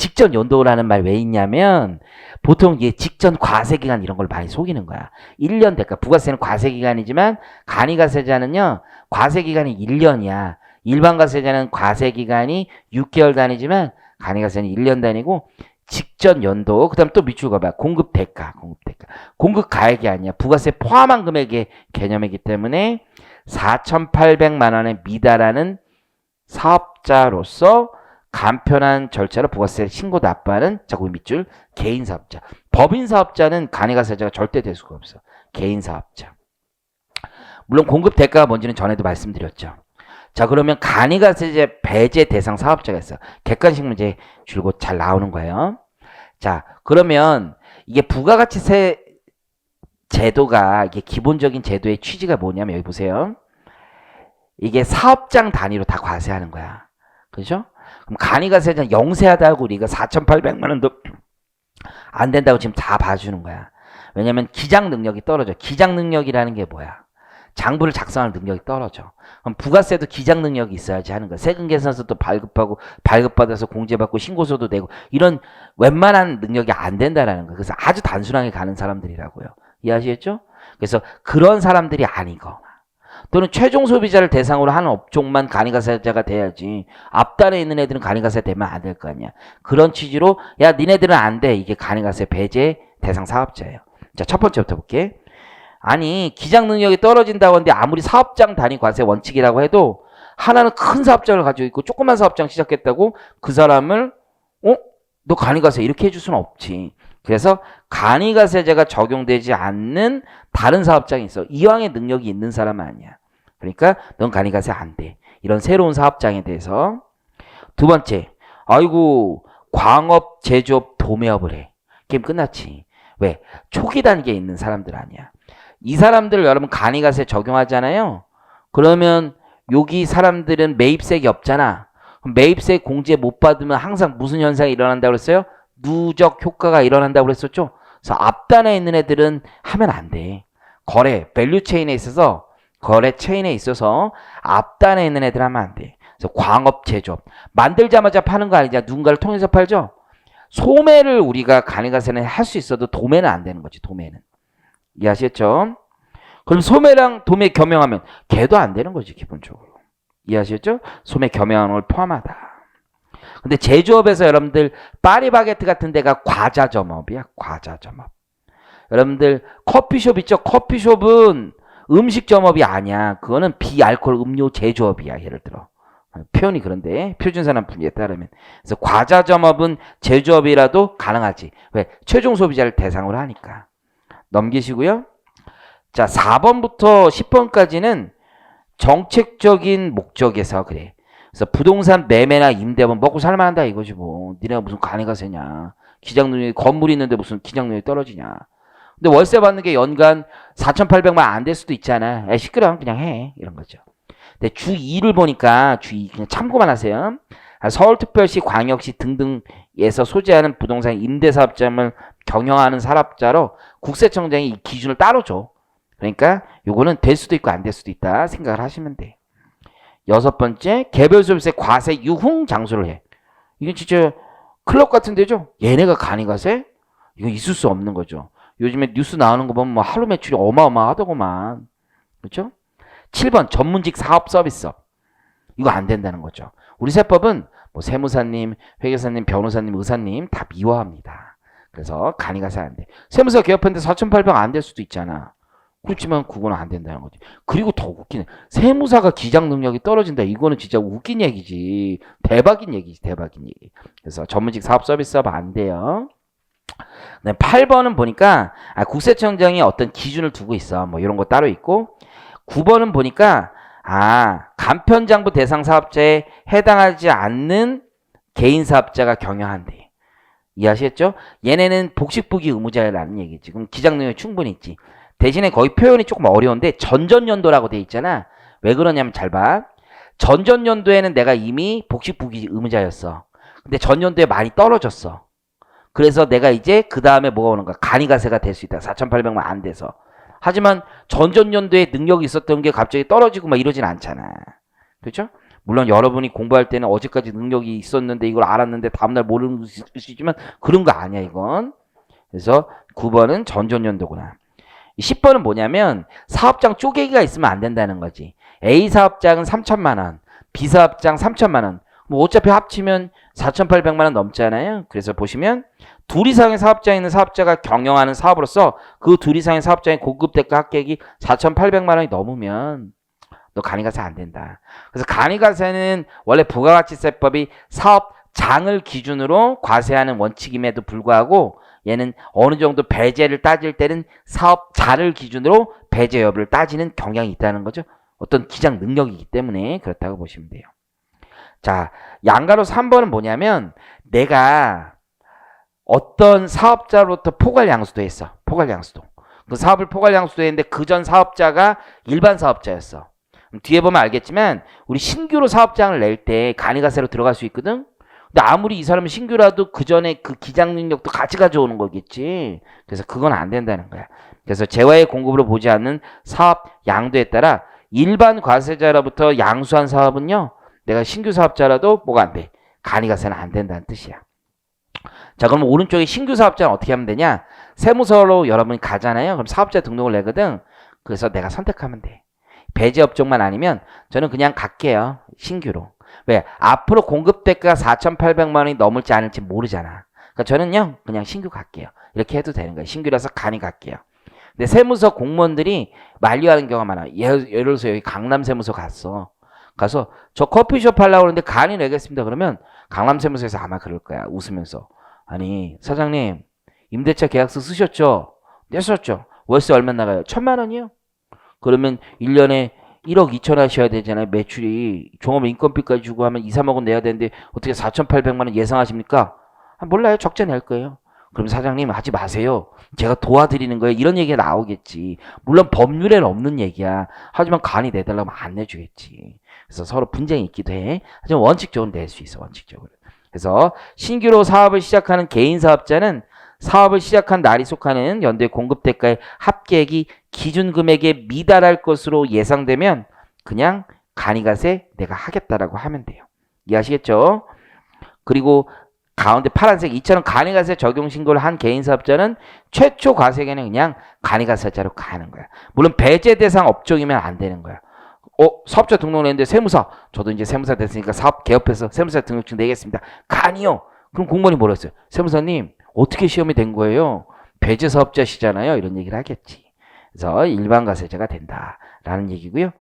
직전 연도라는 말 왜 있냐면 보통 이게 직전 과세기간 이런 걸 많이 속이는 거야. 1년 대가 부가세는 과세기간이지만 간이가세자는요. 과세기간이 1년이야. 일반 과세자는 과세기간이 6개월 단위지만 간이가세는 1년 단위고 직전 연도 그 다음 또 밑줄 가봐. 공급 대가. 공급 가액이 아니야. 부가세 포함한 금액의 개념이기 때문에 4,800만 원에 미달하는 사업자로서 간편한 절차로 부가세 신고 납부하는 자꾸 밑줄 개인 사업자. 법인 사업자는 간이가세자가 절대 될 수가 없어. 개인 사업자. 물론 공급 대가가 뭔지는 전에도 말씀드렸죠. 자, 그러면 간이가세제 배제 대상 사업자가 있어. 객관식 문제 줄곧 잘 나오는 거예요. 자, 그러면 이게 부가가치세 제도가 이게 기본적인 제도의 취지가 뭐냐면 여기 보세요. 이게 사업장 단위로 다 과세하는 거야. 그죠? 그럼 간이가세자는 영세하다고 우리가 4,800만 원도 안 된다고 지금 다 봐주는 거야. 왜냐면 기장 능력이 떨어져. 기장 능력이라는 게 뭐야? 장부를 작성할 능력이 떨어져. 그럼 부가세도 기장 능력이 있어야지 하는 거야. 세금 계산서도 발급하고 발급받아서 공제받고 신고서도 내고 이런 웬만한 능력이 안 된다라는 거야. 그래서 아주 단순하게 가는 사람들이라고요. 이해하시겠죠? 그래서 그런 사람들이 아니거나 또는 최종 소비자를 대상으로 하는 업종만 간이가세자가 돼야지 앞단에 있는 애들은 간이가세 되면 안 될 거 아니야. 그런 취지로 야 니네들은 안 돼. 이게 간이가세 배제 대상 사업자예요. 자, 첫 번째부터 볼게. 아니 기장 능력이 떨어진다고 하는데 아무리 사업장 단위 과세 원칙이라고 해도 하나는 큰 사업장을 가지고 있고 조그만 사업장 시작했다고 그 사람을 너 간이가세 이렇게 해줄 수는 없지. 그래서 간이가세제가 적용되지 않는 다른 사업장이 있어. 이왕의 능력이 있는 사람은 아니야. 그러니까 넌 간이가세 안 돼. 이런 새로운 사업장에 대해서. 두 번째, 아이고 광업, 제조업, 도매업을 해. 게임 끝났지. 왜? 초기 단계에 있는 사람들 아니야. 이 사람들 여러분 간이가세 적용하잖아요. 그러면 여기 사람들은 매입세액이 없잖아. 그럼 매입세 공제 못 받으면 항상 무슨 현상이 일어난다고 그랬어요? 누적 효과가 일어난다고 그랬었죠. 그래서 앞단에 있는 애들은 하면 안 돼. 거래, 밸류 체인에 있어서 거래 체인에 있어서 앞단에 있는 애들 하면 안 돼. 그래서 광업, 제조업 만들자마자 파는 거 아니냐? 누군가를 통해서 팔죠. 소매를 우리가 간이가세는 할 수 있어도 도매는 안 되는 거지. 도매는. 이해하시겠죠? 그럼 소매랑 도매 겸용하면 걔도 안 되는 거지 기본적으로. 이해하시겠죠? 소매 겸용하는 걸 포함하다. 근데 제조업에서 여러분들 파리바게트 같은 데가 과자점업이야. 과자점업. 여러분들 커피숍 있죠? 커피숍은 음식점업이 아니야. 그거는 비알코올 음료 제조업이야. 예를 들어. 표현이 그런데 표준산업분리에 따르면. 그래서 과자점업은 제조업이라도 가능하지. 왜? 최종 소비자를 대상으로 하니까. 넘기시고요. 자, 4번부터 10번까지는 정책적인 목적에서 그래. 그래서 부동산 매매나 임대하면 먹고 살만한다 이거지 뭐. 니네가 무슨 간이가세냐. 기장능력이 건물이 있는데 무슨 기장능력이 떨어지냐. 근데 월세 받는 게 연간 4,800만 안 될 수도 있잖아. 야, 시끄러워 그냥 해. 이런 거죠. 근데 주 2를 보니까 주 2 그냥 참고만 하세요. 서울특별시, 광역시 등등에서 소재하는 부동산 임대사업장을 경영하는 사업자로 국세청장이 이 기준을 따로 줘. 그러니까 요거는 될 수도 있고 안 될 수도 있다 생각을 하시면 돼. 여섯 번째, 개별소비세 과세 유흥 장소를 해. 이건 진짜 클럽 같은 데죠. 얘네가 간이가세? 이건 있을 수 없는 거죠. 요즘에 뉴스 나오는 거 보면 뭐 하루 매출이 어마어마하더구만. 그렇죠? 7번 전문직 사업 서비스업. 이거 안 된다는 거죠. 우리 세법은 뭐 세무사님, 회계사님, 변호사님, 의사님 다 미화합니다. 그래서 간이가세 안 돼. 세무사 개업했는데 4,800 안 될 수도 있잖아. 그렇지만 그거는 안 된다는 거지. 그리고 더 웃기네. 세무사가 기장 능력이 떨어진다. 이거는 진짜 웃긴 얘기지. 대박인 얘기지. 대박인 얘기. 그래서 전문직 사업 서비스업 안 돼요. 8번은 보니까 국세청장이 어떤 기준을 두고 있어. 뭐 이런 거 따로 있고 9번은 보니까 간편장부 대상 사업자에 해당하지 않는 개인 사업자가 경영한대. 이해하시겠죠? 얘네는 복식부기 의무자라는 얘기지. 그럼 기장 능력이 충분히 있지. 대신에 거의 표현이 조금 어려운데 전전연도라고 돼 있잖아. 왜 그러냐면 잘 봐. 전전연도에는 내가 이미 복식부기 의무자였어. 근데 전년도에 많이 떨어졌어. 그래서 내가 이제 그 다음에 뭐가 오는 거야? 간이가세가 될 수 있다. 4,800만 안 돼서. 하지만 전전연도에 능력이 있었던 게 갑자기 떨어지고 막 이러진 않잖아. 그렇죠? 물론 여러분이 공부할 때는 어제까지 능력이 있었는데 이걸 알았는데 다음날 모르는 수 있지만 그런 거 아니야 이건. 그래서 9번은 전전연도구나. 10번은 뭐냐면 사업장 쪼개기가 있으면 안 된다는 거지. A 사업장은 3천만 원, B 사업장 3천만 원. 뭐 어차피 합치면 4,800만 원 넘잖아요. 그래서 보시면 둘 이상의 사업장에 있는 사업자가 경영하는 사업으로서 그 둘 이상의 사업장의 고급 대가 합격이 4,800만 원이 넘으면 너 간이가세 안 된다. 그래서 간이가세는 원래 부가가치세법이 사업장을 기준으로 과세하는 원칙임에도 불구하고 얘는 어느 정도 배제를 따질 때는 사업자를 기준으로 배제 여부를 따지는 경향이 있다는 거죠. 어떤 기장 능력이기 때문에 그렇다고 보시면 돼요. 자, 양가로 3번은 뭐냐면 내가 어떤 사업자로부터 포괄양수도 했어. 포괄양수도. 그 사업을 포괄양수도 했는데 그 전 사업자가 일반 사업자였어. 뒤에 보면 알겠지만 우리 신규로 사업장을 낼 때 간이가세로 들어갈 수 있거든. 근데 아무리 이 사람은 신규라도 그 전에 그 기장 능력도 같이 가져오는 거겠지. 그래서 그건 안 된다는 거야. 그래서 재화의 공급으로 보지 않는 사업 양도에 따라 일반 과세자로부터 양수한 사업은요, 내가 신규 사업자라도 뭐가 안 돼. 간이가세는 안 된다는 뜻이야. 자, 그럼 오른쪽에 신규 사업자는 어떻게 하면 되냐? 세무서로 여러분이 가잖아요. 그럼 사업자 등록을 내거든. 그래서 내가 선택하면 돼. 배제 업종만 아니면 저는 그냥 갈게요. 신규로. 왜? 앞으로 공급 대가가 4,800만 원이 넘을지 않을지 모르잖아. 그러니까 저는요, 그냥 신규 갈게요. 이렇게 해도 되는 거예요. 신규라서 간이 갈게요. 근데 세무서 공무원들이 만류하는 경우가 많아. 예를 들어서 여기 강남 세무서 가서 저 커피숍 하려고 하는데 간이 내겠습니다. 그러면 강남 세무서에서 아마 그럴 거야. 웃으면서. 아니, 사장님, 임대차 계약서 쓰셨죠? 냈었죠? 월세 얼마 나가요? 1,000만 원이요? 그러면 1년에 1억 2천 하셔야 되잖아요. 매출이. 종업 인건비까지 주고 하면 2, 3억은 내야 되는데 어떻게 4,800만 원 예상하십니까? 몰라요. 적자 낼 거예요. 그럼 사장님 하지 마세요. 제가 도와드리는 거예요. 이런 얘기가 나오겠지. 물론 법률에는 없는 얘기야. 하지만 간이 내달라면 안 내주겠지. 그래서 서로 분쟁이 있기도 해. 하지만 원칙적으로 낼 수 있어. 원칙적으로. 그래서 신규로 사업을 시작하는 개인 사업자는 사업을 시작한 날이 속하는 연도의 공급대가의 합계액이 기준 금액에 미달할 것으로 예상되면 그냥 간이가세 내가 하겠다라고 하면 돼요. 이해하시겠죠? 그리고 가운데 파란색 이처럼 간이가세 적용 신고를 한 개인 사업자는 최초 과세에는 그냥 간이가세자로 가는 거야. 물론 배제 대상 업종이면 안 되는 거야. 사업자 등록을 했는데 세무사. 저도 이제 세무사 됐으니까 사업 개업해서 세무사 등록증 내겠습니다. 간이요. 그럼 공무원이 뭐라 했어요? 세무사님 어떻게 시험이 된 거예요? 배제 사업자시잖아요. 이런 얘기를 하겠지. 그래서 일반 과세자가 된다라는 얘기고요.